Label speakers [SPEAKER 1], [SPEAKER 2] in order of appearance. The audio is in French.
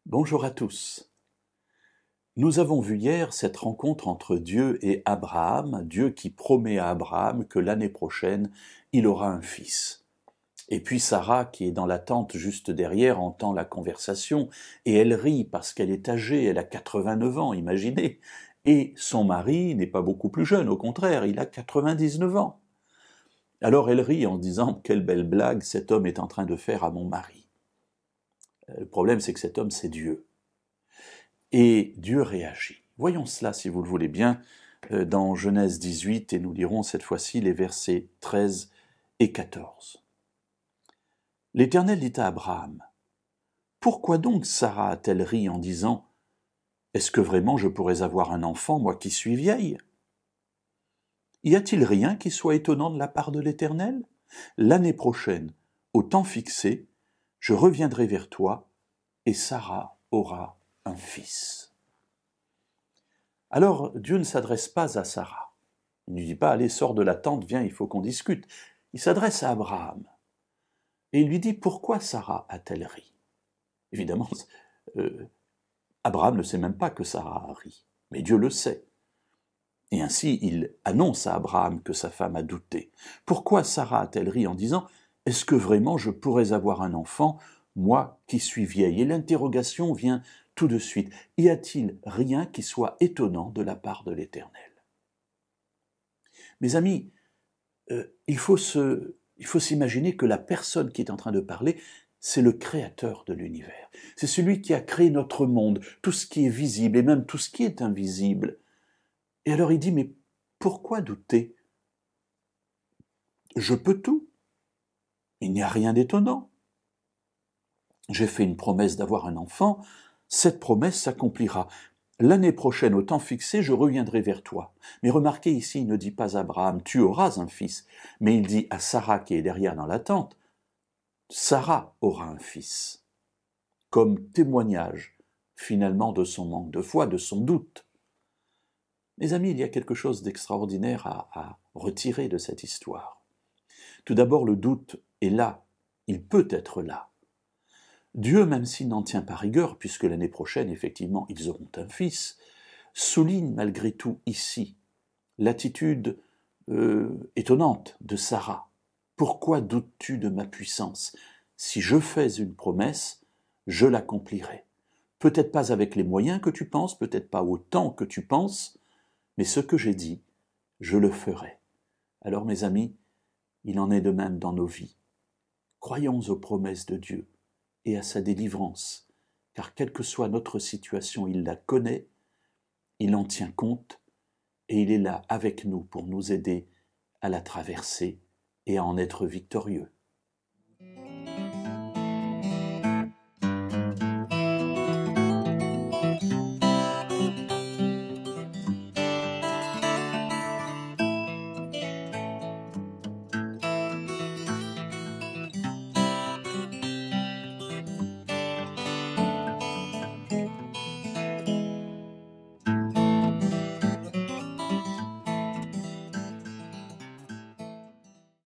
[SPEAKER 1] Bonjour à tous. Nous avons vu hier cette rencontre entre Dieu et Abraham, Dieu qui promet à Abraham que l'année prochaine, il aura un fils. Et puis Sarah, qui est dans la tente juste derrière, entend la conversation, et elle rit parce qu'elle est âgée, elle a 89 ans, imaginez. Et son mari n'est pas beaucoup plus jeune, au contraire, il a 99 ans. Alors elle rit en disant « Quelle belle blague cet homme est en train de faire à mon mari ». Le problème, c'est que cet homme, c'est Dieu. Et Dieu réagit. Voyons cela, si vous le voulez bien, dans Genèse 18, et nous lirons cette fois-ci les versets 13 et 14. L'Éternel dit à Abraham, « Pourquoi donc Sarah a-t-elle ri en disant, « Est-ce que vraiment je pourrais avoir un enfant, moi qui suis vieille ?» Y a-t-il rien qui soit étonnant de la part de l'Éternel ? L'année prochaine, au temps fixé, je reviendrai vers toi, et Sarah aura un fils. Alors Dieu ne s'adresse pas à Sarah. Il ne lui dit pas « Allez, sors de la tente, viens, il faut qu'on discute ». Il s'adresse à Abraham. Et il lui dit « Pourquoi Sarah a-t-elle ri ?» Évidemment, Abraham ne sait même pas que Sarah a ri, mais Dieu le sait. Et ainsi, il annonce à Abraham que sa femme a douté. Pourquoi Sarah a-t-elle ri en disant « Est-ce que vraiment je pourrais avoir un enfant, moi qui suis vieille ?» Et l'interrogation vient tout de suite. Y a-t-il rien qui soit étonnant de la part de l'Éternel ? Mes amis, il faut s'imaginer que la personne qui est en train de parler, c'est le créateur de l'univers. C'est celui qui a créé notre monde, tout ce qui est visible et même tout ce qui est invisible. Et alors il dit, mais pourquoi douter ? Je peux tout. Il n'y a rien d'étonnant. J'ai fait une promesse d'avoir un enfant, cette promesse s'accomplira. L'année prochaine, au temps fixé, je reviendrai vers toi. Mais remarquez ici, il ne dit pas à Abraham, tu auras un fils, mais il dit à Sarah qui est derrière dans la tente, Sarah aura un fils, comme témoignage finalement de son manque de foi, de son doute. Mes amis, il y a quelque chose d'extraordinaire à retirer de cette histoire. Tout d'abord, le doute est là, il peut être là. Dieu, même s'il n'en tient pas rigueur, puisque l'année prochaine, effectivement, ils auront un fils, souligne malgré tout ici l'attitude étonnante de Sarah. Pourquoi doutes-tu de ma puissance ? Si je fais une promesse, je l'accomplirai. Peut-être pas avec les moyens que tu penses, peut-être pas autant que tu penses, mais ce que j'ai dit, je le ferai. Alors mes amis, il en est de même dans nos vies. Croyons aux promesses de Dieu et à sa délivrance, car quelle que soit notre situation, il la connaît, il en tient compte, et il est là avec nous pour nous aider à la traverser et à en être victorieux.